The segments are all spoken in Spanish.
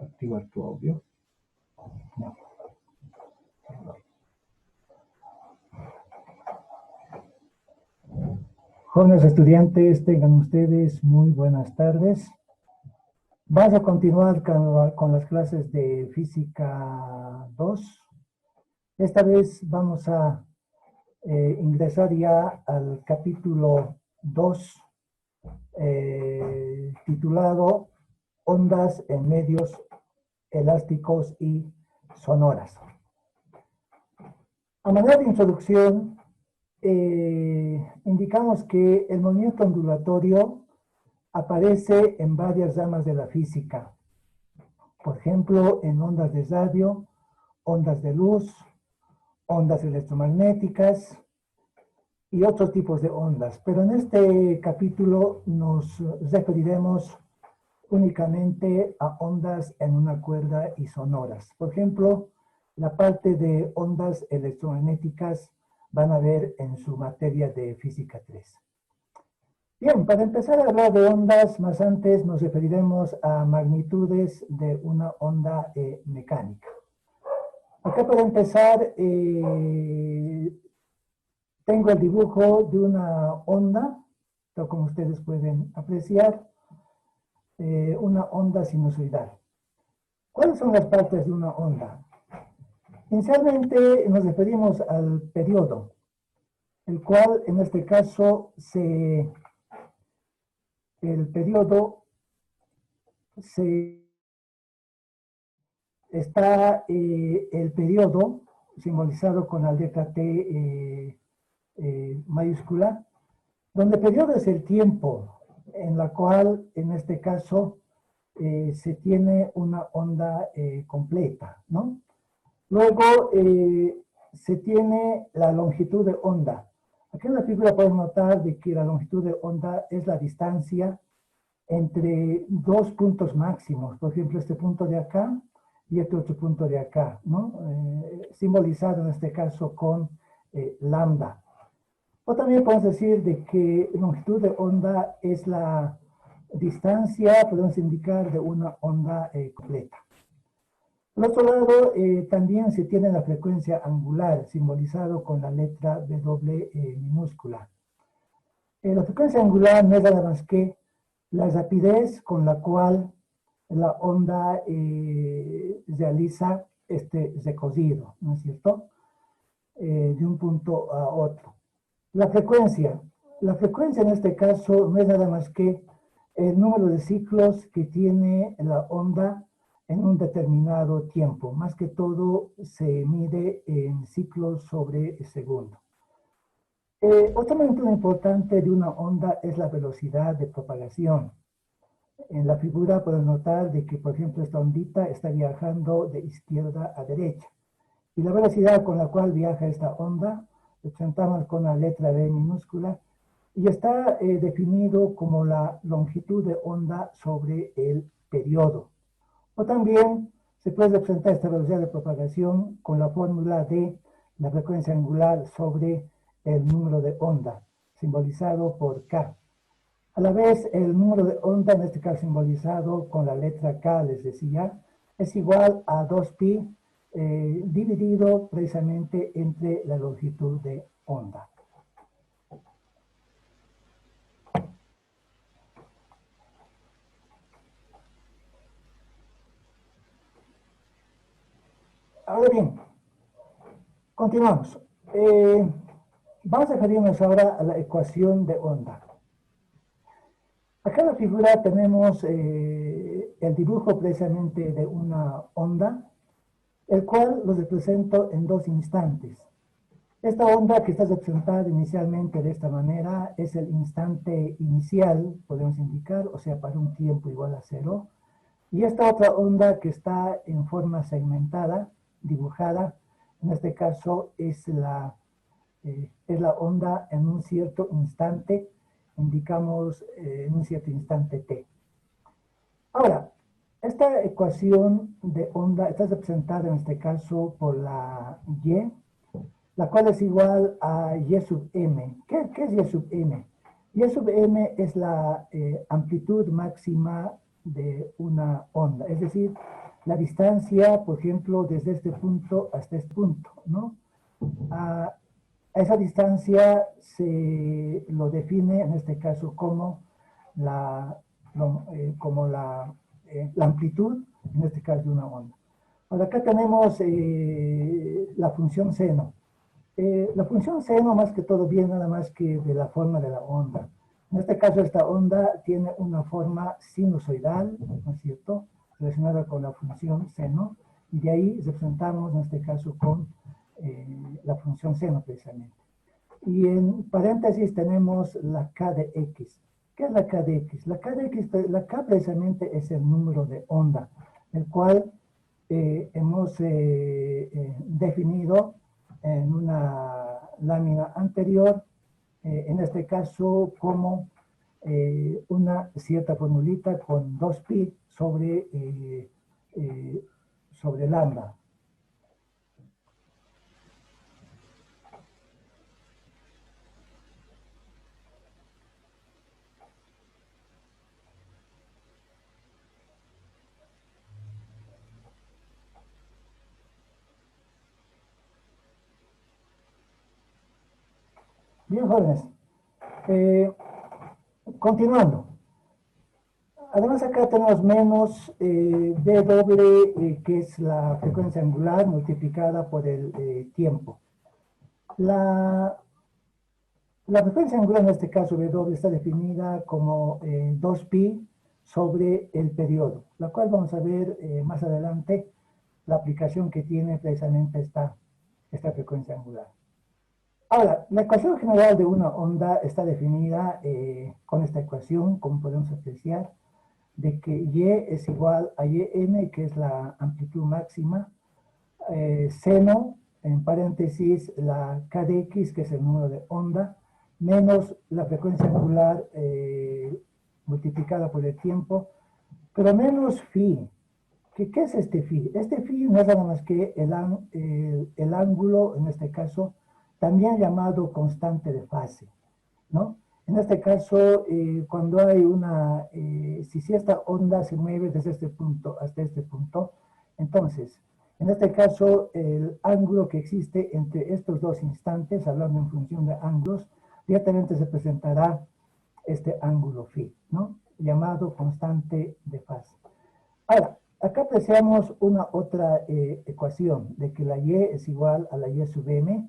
Activar tu audio. No. Jóvenes estudiantes, tengan ustedes muy buenas tardes. Vamos a continuar con las clases de Física 2. Esta vez vamos a ingresar ya al capítulo 2, titulado Ondas en medios elásticos y sonoras. A manera de introducción, indicamos que el movimiento ondulatorio aparece en varias ramas de la física. Por ejemplo, en ondas de radio, ondas de luz, ondas electromagnéticas y otros tipos de ondas. Pero en este capítulo nos referiremos únicamente a ondas en una cuerda y sonoras. Por ejemplo, la parte de ondas electromagnéticas van a ver en su materia de Física 3. Bien, para empezar a hablar de ondas, más antes nos referiremos a magnitudes de una onda mecánica. Acá para empezar, tengo el dibujo de una onda, como ustedes pueden apreciar, una onda sinusoidal. ¿Cuáles son las partes de una onda? Inicialmente nos referimos al periodo, el cual en este caso está el periodo simbolizado con la letra T mayúscula, donde periodo es el tiempo en la cual en este caso se tiene una onda completa, ¿no? Luego se tiene la longitud de onda. Aquí en la figura podemos notar de que la longitud de onda es la distancia entre dos puntos máximos, por ejemplo, este punto de acá y este otro punto de acá, ¿no? Simbolizado en este caso con lambda. O también podemos decir de que longitud de onda es la distancia, podemos indicar, de una onda completa. Por otro lado, también se tiene la frecuencia angular, simbolizado con la letra W minúscula. La frecuencia angular no es nada más que la rapidez con la cual la onda realiza este recorrido, ¿no es cierto? De un punto a otro. La frecuencia en este caso no es nada más que el número de ciclos que tiene la onda en un determinado tiempo. Más que todo se mide en ciclos sobre segundo. Otro momento importante de una onda es la velocidad de propagación. En la figura podemos notar de que, por ejemplo, esta ondita está viajando de izquierda a derecha. Y la velocidad con la cual viaja esta onda, representamos con la letra B minúscula, y está definido como la longitud de onda sobre el periodo. O también se puede representar esta velocidad de propagación con la fórmula de la frecuencia angular sobre el número de onda, simbolizado por K. A la vez, el número de onda, en este caso simbolizado con la letra K, les decía, es igual a 2pi dividido precisamente entre la longitud de onda. Ahora bien, continuamos. Vamos a referirnos ahora a la ecuación de onda. Acá en la figura tenemos el dibujo precisamente de una onda, el cual lo represento en dos instantes. Esta onda que está representada inicialmente de esta manera es el instante inicial, podemos indicar, o sea, para un tiempo igual a 0. Y esta otra onda que está en forma segmentada, dibujada, en este caso es la onda en un cierto instante, indicamos en un cierto instante t. Ahora, esta ecuación de onda está representada en este caso por la y, la cual es igual a y sub m. ¿Qué es y sub m? Y sub m es la amplitud máxima de una onda, es decir, la distancia, por ejemplo, desde este punto hasta este punto, ¿no? A esa distancia se lo define en este caso como la amplitud, en este caso de una onda. Ahora acá tenemos la función seno. La función seno más que todo viene nada más que de la forma de la onda. En este caso esta onda tiene una forma sinusoidal, ¿no es cierto?, relacionada con la función seno, y de ahí representamos en este caso con la función seno precisamente. Y en paréntesis tenemos la k de x. ¿Qué es la k de x? La k precisamente es el número de onda, el cual hemos definido en una lámina anterior, en este caso como una cierta formulita con 2pi sobre lambda. Bien, jóvenes. Continuando. Además acá tenemos menos W, que es la frecuencia angular multiplicada por el tiempo. La frecuencia angular en este caso W está definida como 2pi sobre el periodo, la cual vamos a ver más adelante la aplicación que tiene precisamente esta frecuencia angular. Ahora, la ecuación general de una onda está definida con esta ecuación, como podemos apreciar, de que Y es igual a Yn, que es la amplitud máxima, seno, en paréntesis, la k de x, que es el número de onda, menos la frecuencia angular multiplicada por el tiempo, pero menos phi. ¿Qué es este phi? Este phi no es nada más que el ángulo, en este caso, también llamado constante de fase, ¿no? En este caso, cuando hay si esta onda se mueve desde este punto hasta este punto, entonces, en este caso, el ángulo que existe entre estos dos instantes, hablando en función de ángulos, directamente se presentará este ángulo phi, ¿no?, llamado constante de fase. Ahora, acá apreciamos una otra ecuación, de que la y es igual a la y sub m,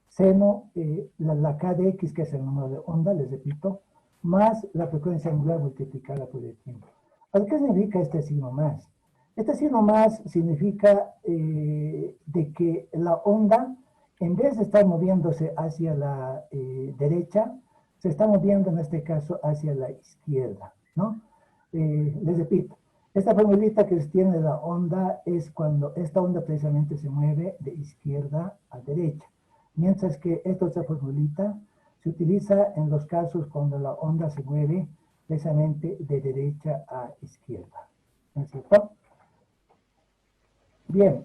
seno, la k de x, que es el número de onda, les repito, más la frecuencia angular multiplicada por el tiempo. Ahora, ¿qué significa este signo más? Este signo más significa de que la onda, en vez de estar moviéndose hacia la derecha, se está moviendo en este caso hacia la izquierda, ¿no? Les repito, esta formulita que tiene la onda es cuando esta onda precisamente se mueve de izquierda a derecha. Mientras que esta otra formulita se utiliza en los casos cuando la onda se mueve precisamente de derecha a izquierda. ¿No es cierto? Bien.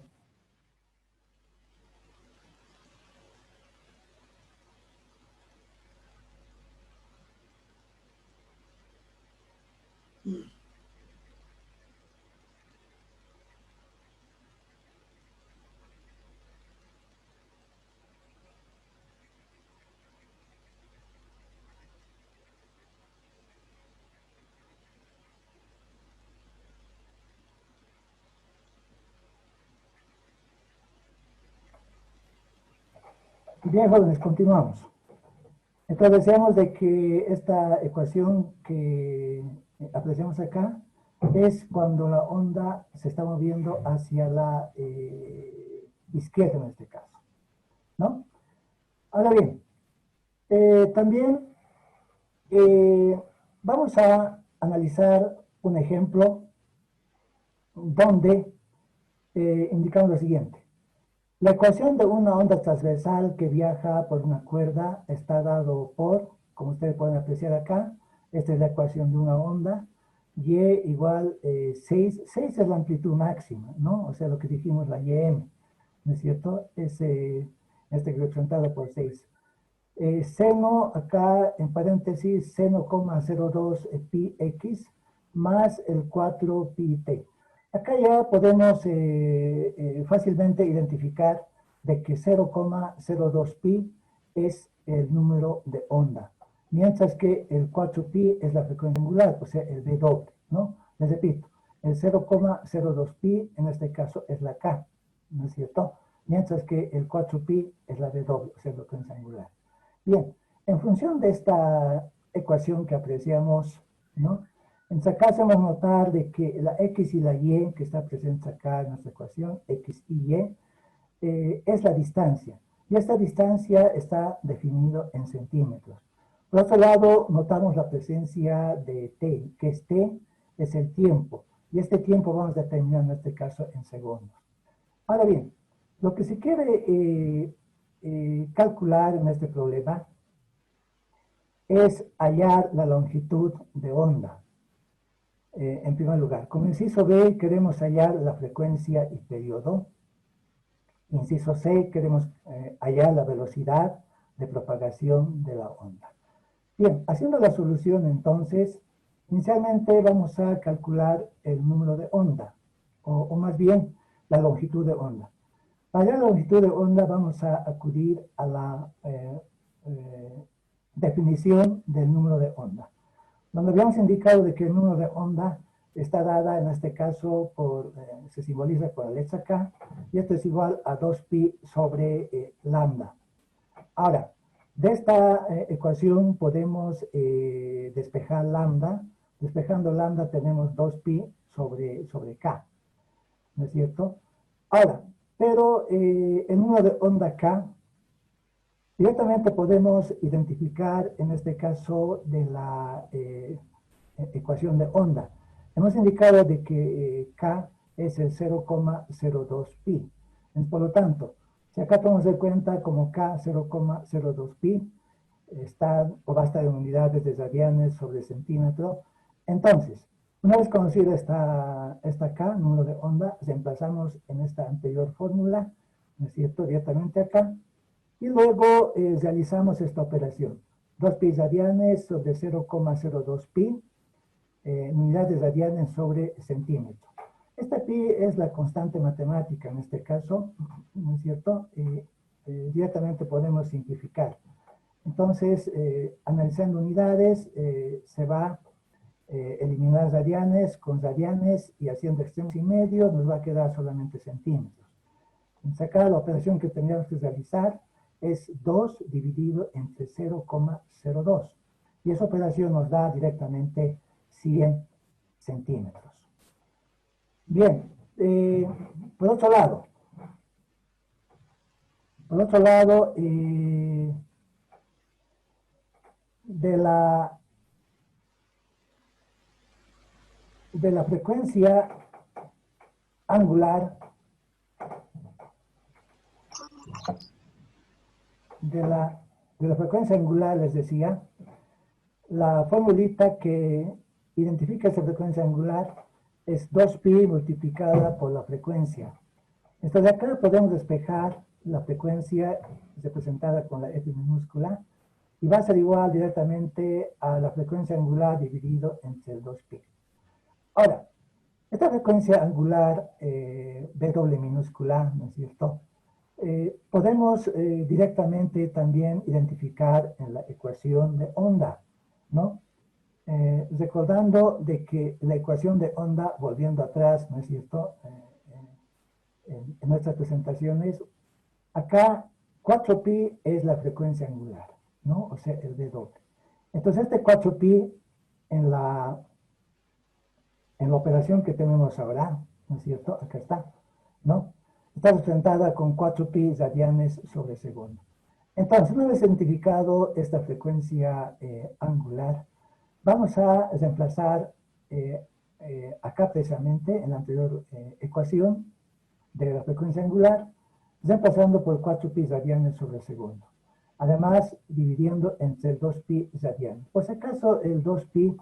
Bien, jóvenes, continuamos. Entonces, decíamos de que esta ecuación que apreciamos acá es cuando la onda se está moviendo hacia la izquierda en este caso, ¿no? Ahora bien, también vamos a analizar un ejemplo donde indicamos lo siguiente. La ecuación de una onda transversal que viaja por una cuerda está dado por, como ustedes pueden apreciar acá, esta es la ecuación de una onda, y igual 6 es la amplitud máxima, ¿no? O sea, lo que dijimos, la ym, ¿no es cierto? Es representado por 6. Seno, acá en paréntesis, seno, 0,02 pi x más el 4 pi t. Acá ya podemos fácilmente identificar de que 0,02 pi es el número de onda, mientras que el 4 pi es la frecuencia angular, o sea, el B doble, ¿no? Les repito, el 0,02 pi en este caso es la K, ¿no es cierto? Mientras que el 4 pi es la B doble, o sea, la frecuencia angular. Bien, en función de esta ecuación que apreciamos, ¿no? Entonces acá hacemos notar de que la X y la Y que está presente acá en nuestra ecuación, X y Y, es la distancia. Y esta distancia está definido en centímetros. Por otro lado, notamos la presencia de T, que es T, es el tiempo. Y este tiempo vamos a determinar en este caso en segundos. Ahora bien, lo que se quiere calcular en este problema es hallar la longitud de onda. En primer lugar, como inciso B, queremos hallar la frecuencia y periodo. Inciso C, queremos hallar la velocidad de propagación de la onda. Bien, haciendo la solución entonces, inicialmente vamos a calcular el número de onda, o más bien la longitud de onda. Para hallar la longitud de onda vamos a acudir a la definición del número de onda, donde habíamos indicado de que el número de onda está dada en este caso se simboliza por la letra K, y esto es igual a 2pi sobre lambda. Ahora, de esta ecuación podemos despejar lambda. Despejando lambda tenemos 2pi sobre K, ¿no es cierto? Ahora, pero el número de onda K directamente podemos identificar en este caso de la ecuación de onda. Hemos indicado de que K es el 0,02 pi. Por lo tanto, si acá tomamos en cuenta como K 0,02 pi, está o va a estar en unidades de radianes sobre centímetro. Entonces, una vez conocida esta K, número de onda, reemplazamos en esta anterior fórmula, ¿no es cierto?, directamente acá, y luego realizamos esta operación. 2 pi radianes sobre 0,02 pi, unidades radianes sobre centímetro. Esta pi es la constante matemática en este caso, ¿no es cierto? Directamente podemos simplificar. Entonces, analizando unidades, se va eliminar radianes con radianes y haciendo extremos y medios nos va a quedar solamente centímetros. Entonces acá la operación que tendríamos que realizar es 2 dividido entre 0,02. Y esa operación nos da directamente 100 centímetros. Bien, por otro lado, de la frecuencia angular, de la frecuencia angular, les decía, la formulita que identifica esa frecuencia angular es 2pi multiplicada por la frecuencia. Entonces acá podemos despejar la frecuencia representada con la F minúscula y va a ser igual directamente a la frecuencia angular dividido entre el 2pi. Ahora, esta frecuencia angular B doble minúscula, ¿no es cierto? Podemos directamente también identificar en la ecuación de onda, ¿no? Recordando de que la ecuación de onda, volviendo atrás, ¿no es cierto?, en nuestras presentaciones, acá 4pi es la frecuencia angular, ¿no? O sea, el B doble. Entonces, este 4pi en la operación que tenemos ahora, ¿no es cierto?, acá está, ¿no? Está representada con 4pi radianes sobre segundo. Entonces, una vez identificado esta frecuencia angular, vamos a reemplazar acá precisamente en la anterior ecuación de la frecuencia angular, reemplazando por 4pi radianes sobre segundo. Además, dividiendo entre el 2pi radianes. Por si acaso, el 2pi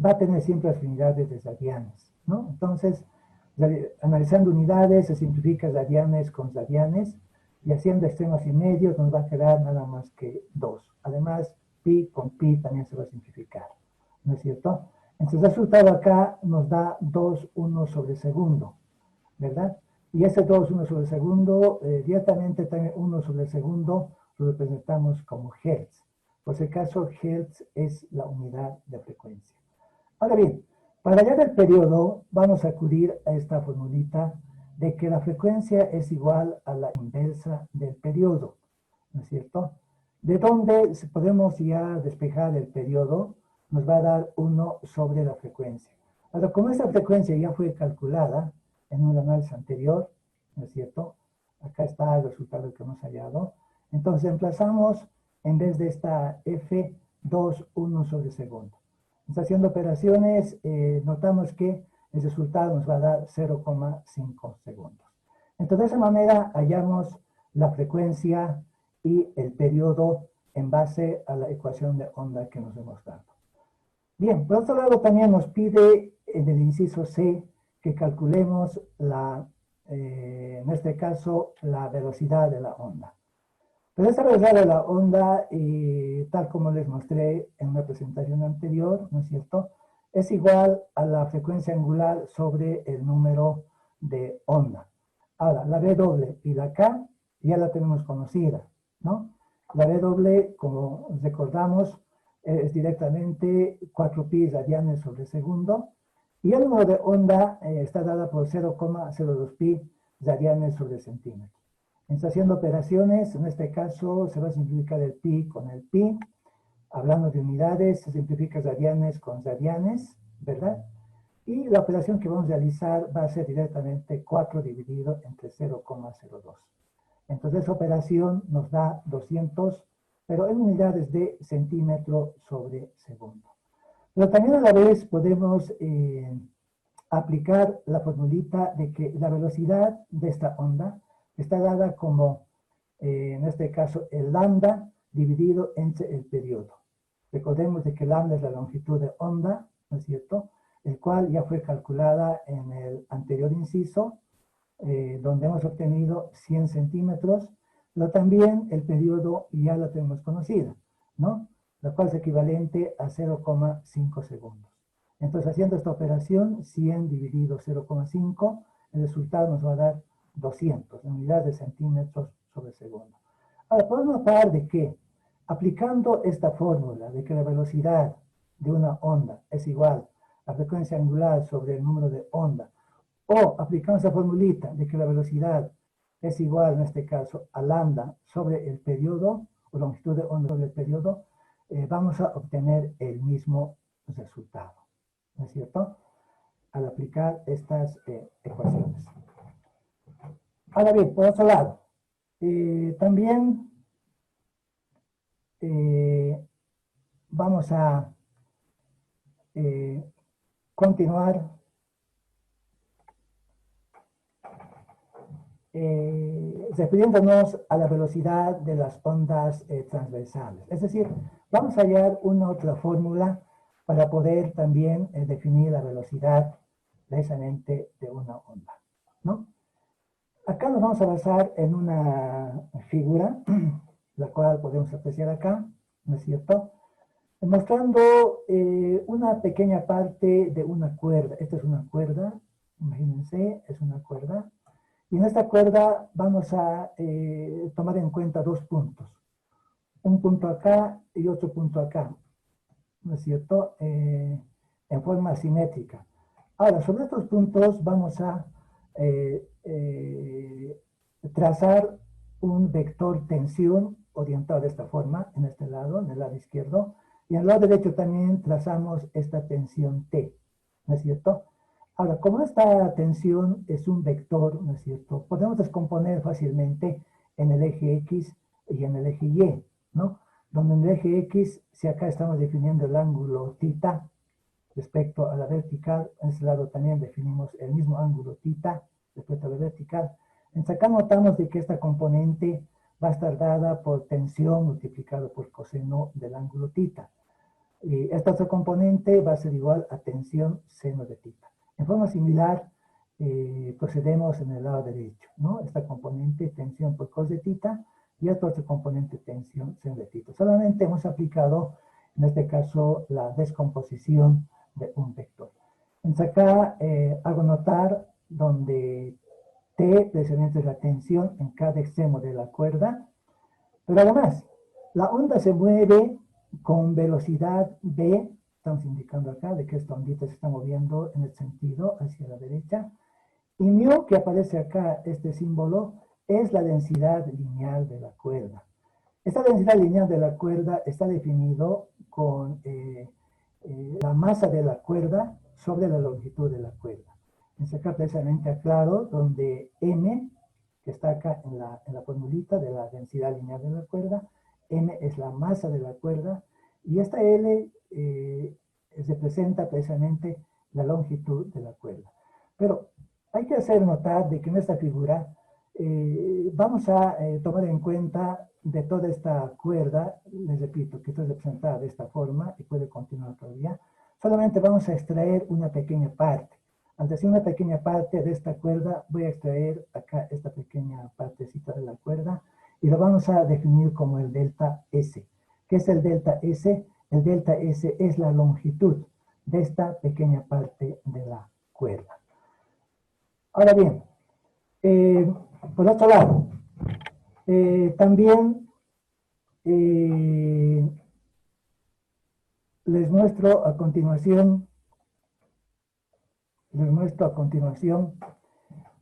va a tener siempre las unidades de radianes, ¿no? Entonces, analizando unidades, se simplifica radianes con radianes, y haciendo extremos y medios nos va a quedar nada más que 2. Además, pi con pi también se va a simplificar, ¿no es cierto? Entonces el resultado acá nos da 2,1 sobre segundo, ¿verdad? Y ese 2,1 sobre segundo, directamente también 1 sobre segundo lo representamos como hertz. Por si acaso, hertz es la unidad de frecuencia. Ahora bien, para hallar el periodo, vamos a acudir a esta formulita de que la frecuencia es igual a la inversa del periodo, ¿no es cierto? De donde podemos ya despejar el periodo, nos va a dar 1 sobre la frecuencia. Ahora, como esta frecuencia ya fue calculada en un análisis anterior, ¿no es cierto? Acá está el resultado que hemos hallado. Entonces, emplazamos en vez de esta f, 2,1 sobre segundo. Entonces, haciendo operaciones, notamos que el resultado nos va a dar 0,5 segundos. Entonces, de esa manera hallamos la frecuencia y el periodo en base a la ecuación de onda que nos hemos dado. Bien, por otro lado también nos pide en el inciso C que calculemos en este caso, la velocidad de la onda. Pero esta velocidad de la onda, tal como les mostré en una presentación anterior, ¿no es cierto?, es igual a la frecuencia angular sobre el número de onda. Ahora, la W y la K ya la tenemos conocida, ¿no? La W, como recordamos, es directamente 4pi radianes sobre segundo, y el número de onda está dada por 0,02 pi radianes sobre centímetro. Entonces, haciendo operaciones, en este caso se va a simplificar el pi con el pi. Hablando de unidades, se simplifica radianes con radianes, ¿verdad? Y la operación que vamos a realizar va a ser directamente 4 dividido entre 0,02. Entonces, esa operación nos da 200, pero en unidades de centímetro sobre segundo. Pero también a la vez podemos aplicar la formulita de que la velocidad de esta onda está dada como, en este caso, el lambda dividido entre el periodo. Recordemos de que lambda es la longitud de onda, ¿no es cierto?, el cual ya fue calculada en el anterior inciso, donde hemos obtenido 100 centímetros, pero también el periodo ya lo tenemos conocido, ¿no?, la cual es equivalente a 0,5 segundos. Entonces, haciendo esta operación, 100 dividido 0,5, el resultado nos va a dar 200 unidades de centímetros sobre segundo. Ahora, podemos notar de que, aplicando esta fórmula de que la velocidad de una onda es igual a la frecuencia angular sobre el número de onda, o aplicamos esa formulita de que la velocidad es igual, en este caso, a lambda sobre el periodo, o longitud de onda sobre el periodo, vamos a obtener el mismo resultado, ¿no es cierto?, al aplicar estas ecuaciones. Ahora bien, por otro lado, también vamos a continuar refiriéndonos a la velocidad de las ondas transversales. Es decir, vamos a hallar una otra fórmula para poder también definir la velocidad precisamente de una onda, ¿no? Acá nos vamos a basar en una figura, la cual podemos apreciar acá, ¿no es cierto?, mostrando una pequeña parte de una cuerda. Esta es una cuerda, imagínense, es una cuerda. Y en esta cuerda vamos a tomar en cuenta dos puntos. Un punto acá y otro punto acá, ¿no es cierto?, en forma simétrica. Ahora, sobre estos puntos vamos a trazar un vector tensión orientado de esta forma, en este lado, en el lado izquierdo, y en el lado derecho también trazamos esta tensión T, ¿no es cierto? Ahora, como esta tensión es un vector, ¿no es cierto?, podemos descomponer fácilmente en el eje X y en el eje Y, ¿no? Donde en el eje X, si acá estamos definiendo el ángulo θ respecto a la vertical, en ese lado también definimos el mismo ángulo θ respecto a la vertical. Entonces acá notamos de que esta componente va a estar dada por tensión multiplicado por coseno del ángulo θ. Y esta otra componente va a ser igual a tensión seno de θ. En forma similar, procedemos en el lado derecho, ¿no? Esta componente tensión por cos de θ y esta otra componente tensión seno de θ. Solamente hemos aplicado, en este caso, la descomposición de un vector. Entonces acá hago notar donde T precisamente es la tensión en cada extremo de la cuerda, pero además la onda se mueve con velocidad v, estamos indicando acá de que esta ondita se está moviendo en el sentido hacia la derecha, y μ, que aparece acá, este símbolo, es la densidad lineal de la cuerda. Esta densidad lineal de la cuerda está definido con la masa de la cuerda sobre la longitud de la cuerda. Entonces acá precisamente aclaro donde m, que está acá en la formulita de la densidad lineal de la cuerda, m es la masa de la cuerda, y esta L representa precisamente la longitud de la cuerda. Pero hay que hacer notar de que en esta figura vamos a tomar en cuenta de toda esta cuerda, les repito, que está representada de esta forma y puede continuar todavía, solamente vamos a extraer una pequeña parte. Al decir una pequeña parte de esta cuerda, voy a extraer acá esta pequeña partecita de la cuerda y lo vamos a definir como el delta S. ¿Qué es el delta S? El delta S es la longitud de esta pequeña parte de la cuerda. Ahora bien, por otro lado, también les muestro a continuación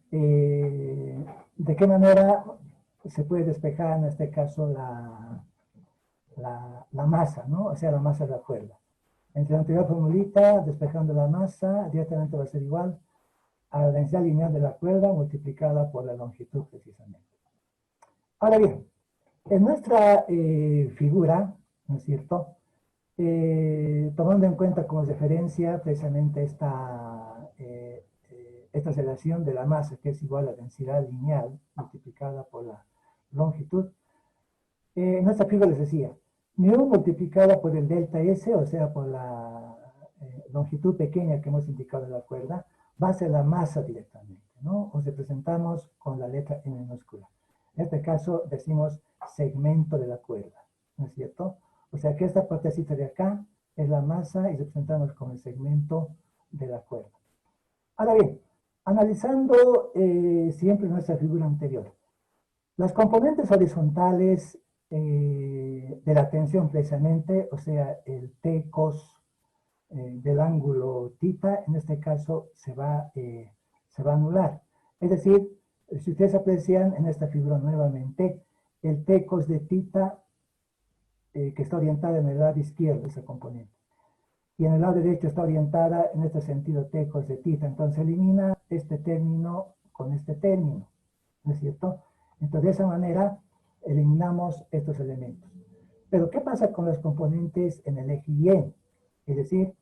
de qué manera se puede despejar en este caso la masa, ¿no? O sea, la masa de la cuerda. Entre la anterior formulita, despejando la masa, directamente va a ser igual a la densidad lineal de la cuerda multiplicada por la longitud precisamente. Ahora bien, en nuestra figura, ¿no es cierto? Tomando en cuenta como referencia precisamente esta relación de la masa, que es igual a la densidad lineal multiplicada por la longitud, en nuestra figura les decía, μ multiplicada por el delta S, o sea, por la longitud pequeña que hemos indicado en la cuerda, va a ser la masa directamente, ¿no? O representamos con la letra M minúscula. En este caso decimos segmento de la cuerda, ¿no es cierto? O sea que esta partecita de acá es la masa y representamos con el segmento de la cuerda. Ahora bien, analizando siempre nuestra figura anterior, las componentes horizontales de la tensión precisamente, o sea, el T cos del ángulo θ, en este caso se va a anular. Es decir, si ustedes aprecian en esta figura nuevamente, el T cos de θ que está orientada en el lado izquierdo, esa componente. Y en el lado derecho está orientada en este sentido T cos de θ. Entonces elimina este término con este término, ¿no es cierto? Entonces de esa manera eliminamos estos elementos. Pero ¿qué pasa con las componentes en el eje Y? Es decir,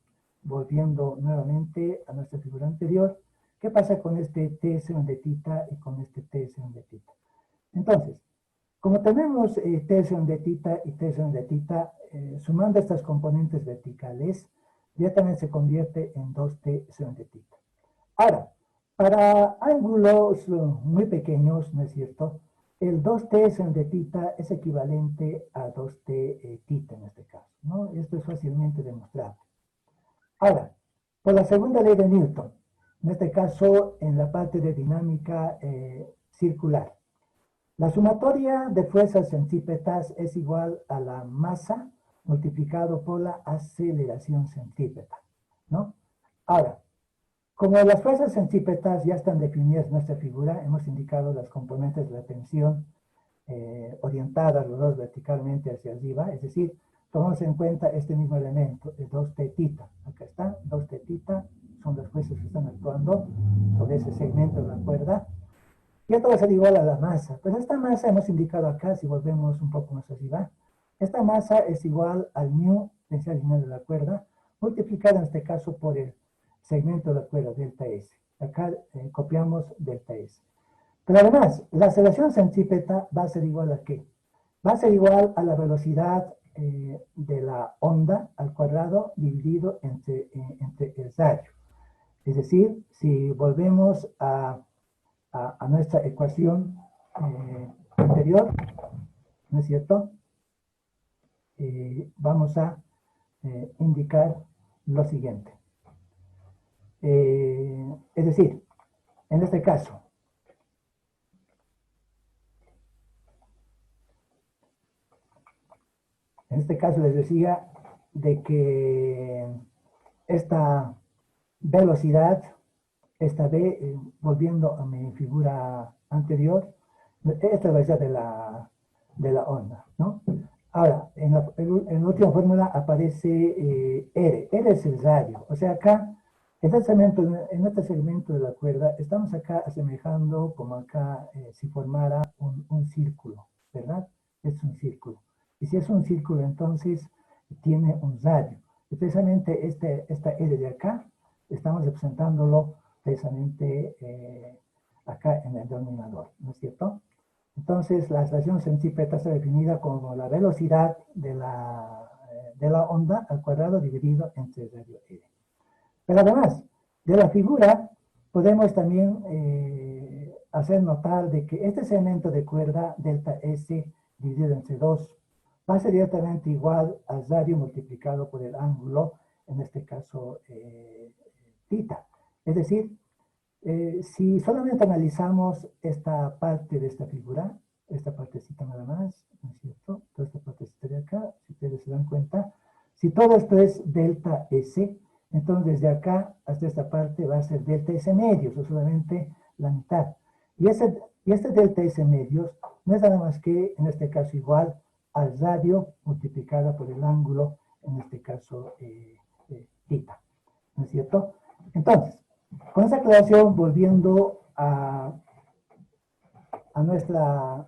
volviendo nuevamente a nuestra figura anterior, ¿qué pasa con este T según de θ y con este T según de θ? Entonces, como tenemos T según de θ y T según de θ, sumando estas componentes verticales, ya también se convierte en 2T según de θ. Ahora, para ángulos muy pequeños, ¿no es cierto? El 2T según de θ es equivalente a 2T θ en este caso, ¿no? Esto es fácilmente demostrable. Ahora, por la segunda ley de Newton, en este caso en la parte de dinámica circular, la sumatoria de fuerzas centrípetas es igual a la masa multiplicado por la aceleración centrípeta, ¿no? Ahora, como las fuerzas centrípetas ya están definidas en nuestra figura, hemos indicado las componentes de la tensión orientadas los dos verticalmente hacia arriba, es decir, tomamos en cuenta este mismo elemento, el 2T θ. Acá está, 2T θ son las fuerzas que están actuando sobre ese segmento de la cuerda. Y esto va a ser igual a la masa. Pues esta masa hemos indicado acá, si volvemos un poco más arriba, esta masa es igual al μ, densidad lineal de la cuerda, multiplicada en este caso por el segmento de la cuerda, delta S. Acá copiamos delta S. Pero además, la aceleración centrípeta va a ser igual a ¿qué? Va a ser igual a la velocidad de la onda al cuadrado dividido entre el radio. Es decir, si volvemos a nuestra ecuación anterior, ¿no es cierto? Vamos a indicar lo siguiente. Es decir, en este caso, les decía de que esta velocidad, esta B, volviendo a mi figura anterior, esta es la velocidad de la onda, ¿no? Ahora, en la última fórmula aparece R. R es el radio. O sea, acá, en este segmento de la cuerda, estamos acá asemejando como acá si formara un círculo, ¿verdad? Es un círculo. Y si es un círculo, entonces tiene un radio. Y precisamente esta R de acá, estamos representándolo precisamente acá en el denominador, ¿no es cierto? Entonces, la aceleración centrípeta está definida como la velocidad de la onda al cuadrado dividido entre radio R. Pero además, de la figura, podemos también hacer notar de que este segmento de cuerda delta S dividido entre 2 va a ser directamente igual al radio multiplicado por el ángulo, en este caso, θ. Es decir, si solamente analizamos esta parte de esta figura, esta partecita nada más, ¿no es cierto? Toda esta partecita de acá, si ustedes se dan cuenta, si todo esto es delta S, entonces desde acá hasta esta parte va a ser delta S medios, o solamente la mitad. Y este delta S medios no es nada más que, en este caso, igual al radio multiplicada por el ángulo, en este caso, θ, ¿no es cierto? Entonces, con esta aclaración, volviendo a nuestra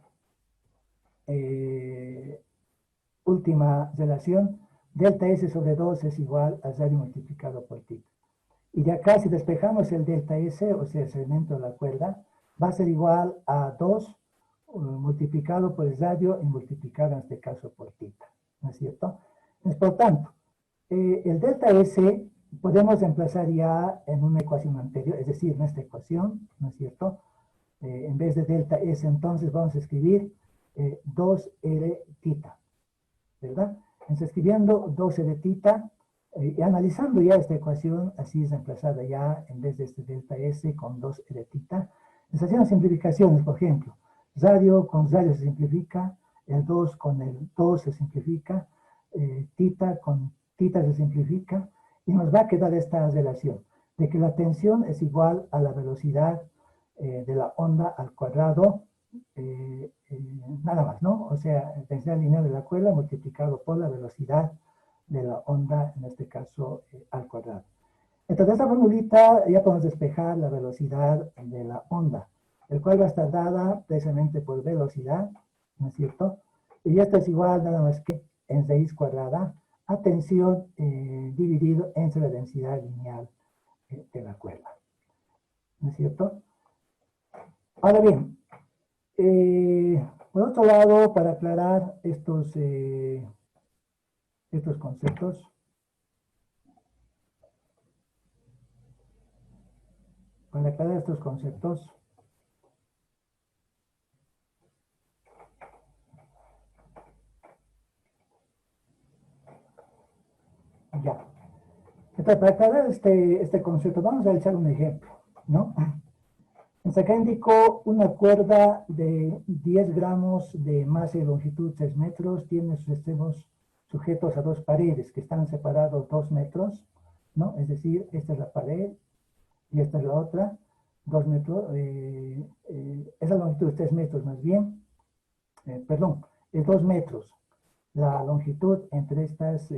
última relación, delta S sobre 2 es igual a radio multiplicado por θ. Y de acá, si despejamos el delta S, o sea, el segmento de la cuerda, va a ser igual a 2 multiplicado por el radio y multiplicado en este caso por θ, ¿no es cierto? Entonces, por tanto, el delta S podemos reemplazar ya en una ecuación anterior, es decir, en esta ecuación, ¿no es cierto? En vez de delta S, entonces vamos a escribir 2R θ, ¿verdad? Entonces, escribiendo 2R θ, y analizando ya esta ecuación, así es reemplazada ya, en vez de este delta S con 2R θ. Nos hacemos simplificaciones, por ejemplo, radio con radio se simplifica, el 2 con el 2 se simplifica, θ con θ se simplifica, y nos va a quedar esta relación, de que la tensión es igual a la velocidad de la onda al cuadrado, nada más, ¿no? O sea, la densidad lineal de la cuerda multiplicado por la velocidad de la onda, en este caso, al cuadrado. Entonces, esta formulita ya podemos despejar la velocidad de la onda, el cual va a estar dada precisamente por velocidad, ¿no es cierto? Y esto es igual nada más que en raíz cuadrada a tensión dividido entre la densidad lineal de la cuerda, ¿no es cierto? Ahora bien, por otro lado, para aclarar estos conceptos, ya. Entonces, para aclarar este concepto, vamos a echar un ejemplo, ¿no? Entonces, acá indico una cuerda de 10 gramos de masa y longitud 3 metros, tiene sus extremos sujetos a dos paredes que están separados 2 metros, ¿no? Es decir, esta es la pared y esta es la otra, 2 metros, esa longitud es 3 metros más bien, perdón, es 2 metros la longitud entre estas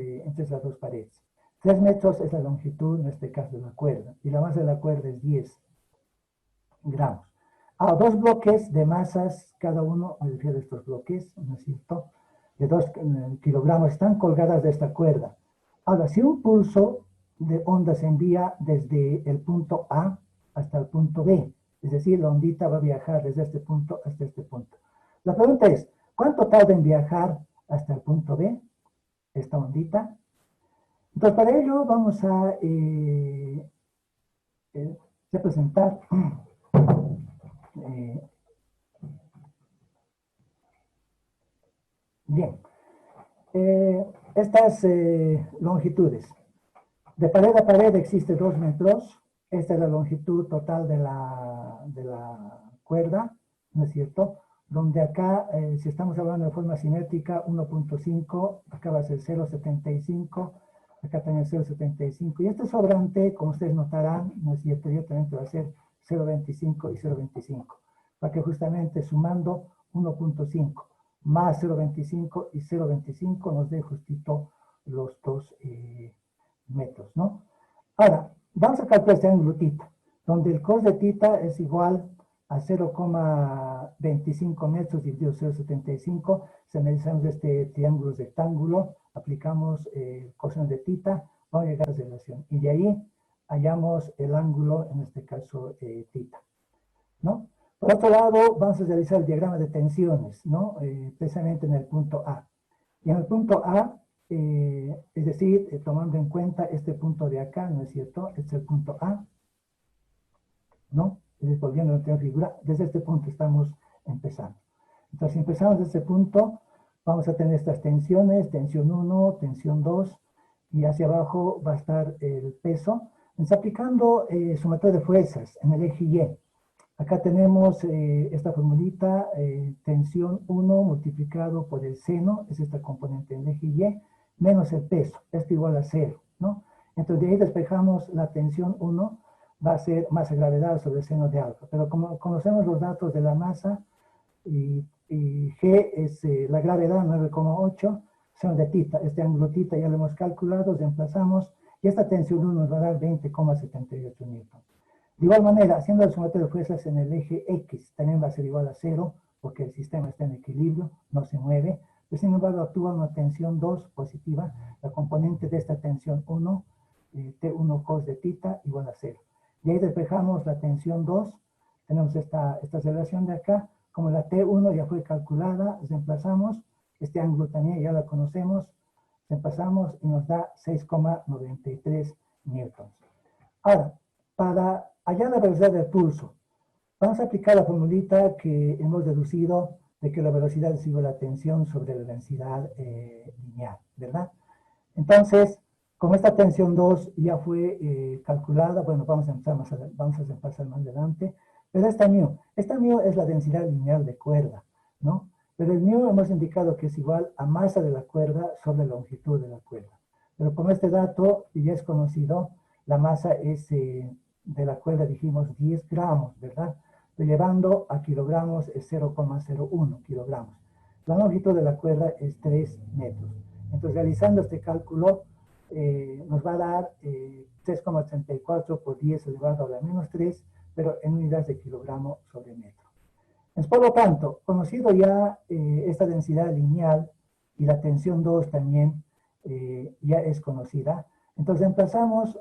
dos paredes. 3 metros es la longitud, en este caso, de la cuerda, y la masa de la cuerda es 10 gramos. Dos bloques de masas, cada uno, me refiero a estos bloques, ¿no es cierto?, de 2 kilogramos, están colgadas de esta cuerda. Ahora, si un pulso de onda se envía desde el punto A hasta el punto B, es decir, la ondita va a viajar desde este punto hasta este punto. La pregunta es, ¿cuánto tarda en viajar hasta el punto B, esta ondita? Entonces, para ello vamos a representar bien, estas longitudes. De pared a pared existe 2 metros, Esta es la longitud total de la cuerda, ¿no es cierto? Donde acá, si estamos hablando de forma simétrica, 1.5, acá va a ser 0.75, acá también 0.75. Y este sobrante, como ustedes notarán, ¿no es cierto? Directamente va a ser 0.25 y 0.25, para que justamente sumando 1.5 más 0.25 y 0.25 nos dé justito los 2 metros, ¿no? Ahora, vamos a calcular este ángulo tita, donde el cos de tita es igual a 0,25 metros dividido 0,75. Si analizamos este triángulo rectángulo, aplicamos el coseno de tita, vamos a llegar a esa relación. Y de ahí hallamos el ángulo, en este caso tita, ¿no? Por otro lado, vamos a realizar el diagrama de tensiones, ¿no? Precisamente en el punto A. Y en el punto A, es decir, tomando en cuenta este punto de acá, ¿no es cierto? Este es el punto A, ¿no? Volviendo a nuestra figura, desde este punto estamos empezando. Entonces, si empezamos desde este punto, vamos a tener estas tensiones, tensión 1, tensión 2, y hacia abajo va a estar el peso. Entonces, aplicando sumatoria de fuerzas en el eje Y. Acá tenemos esta formulita, tensión 1 multiplicado por el seno, es esta componente en el eje Y, menos el peso, esto igual a 0, ¿no? Entonces, de ahí despejamos la tensión 1, va a ser masa gravedad sobre el seno de alfa. Pero como conocemos los datos de la masa, y G es la gravedad 9,8, seno de tita, este ángulo tita ya lo hemos calculado, reemplazamos, y esta tensión 1 nos va a dar 20,78 newtons. De igual manera, haciendo la sumatoria de fuerzas en el eje X, también va a ser igual a 0, porque el sistema está en equilibrio, no se mueve, pero sin embargo actúa una tensión 2 positiva, la componente de esta tensión 1, T1 cos de tita igual a 0. Y ahí despejamos la tensión 2, tenemos esta relación de acá, como la T1 ya fue calculada, reemplazamos, este ángulo también ya lo conocemos, reemplazamos y nos da 6,93 newtons. Ahora, para hallar la velocidad del pulso, vamos a aplicar la formulita que hemos deducido de que la velocidad es igual a la tensión sobre la densidad lineal, ¿verdad? Entonces, como esta tensión 2 ya fue calculada, bueno, vamos a pasar más adelante, pero esta μ es la densidad lineal de cuerda, ¿no? Pero el μ hemos indicado que es igual a masa de la cuerda sobre la longitud de la cuerda. Pero como este dato ya es conocido, la masa es de la cuerda, dijimos 10 gramos, ¿verdad? Llevando a kilogramos es 0,01 kilogramos. La longitud de la cuerda es 3 metros. Entonces, realizando este cálculo, nos va a dar 3,34 por 10 elevado a la menos 3, pero en unidades de kilogramo sobre metro. Entonces, por lo tanto, conocido ya esta densidad lineal y la tensión 2 también ya es conocida, entonces reemplazamos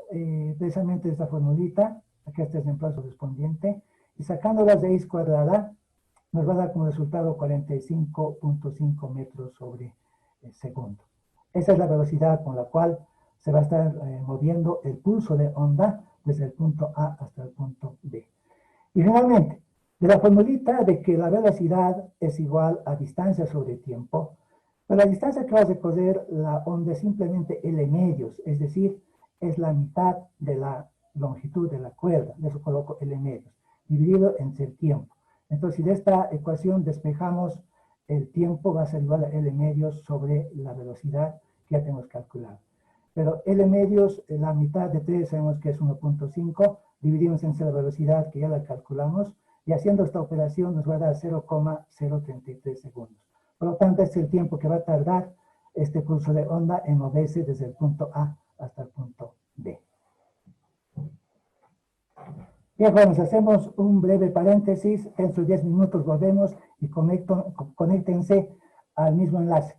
precisamente esta formulita, aquí este es el reemplazo correspondiente, y sacando la raíz cuadrada, nos va a dar como resultado 45,5 metros sobre segundo. Esa es la velocidad con la cual se va a estar moviendo el pulso de onda desde el punto A hasta el punto B. Y finalmente, de la formulita de que la velocidad es igual a distancia sobre tiempo, pero la distancia que va a recorrer la onda es simplemente L medios, es decir, es la mitad de la longitud de la cuerda, de eso coloco L medios, dividido entre el tiempo. Entonces, si de esta ecuación despejamos el tiempo, va a ser igual a L medios sobre la velocidad que ya tenemos calculado. Pero L medios, la mitad de 3 sabemos que es 1.5, dividimos entre la velocidad que ya la calculamos, y haciendo esta operación nos va a dar 0,033 segundos. Por lo tanto, este es el tiempo que va a tardar este pulso de onda en moverse desde el punto A hasta el punto B. Bien, jóvenes, hacemos un breve paréntesis, dentro de 10 minutos volvemos y conéctense al mismo enlace.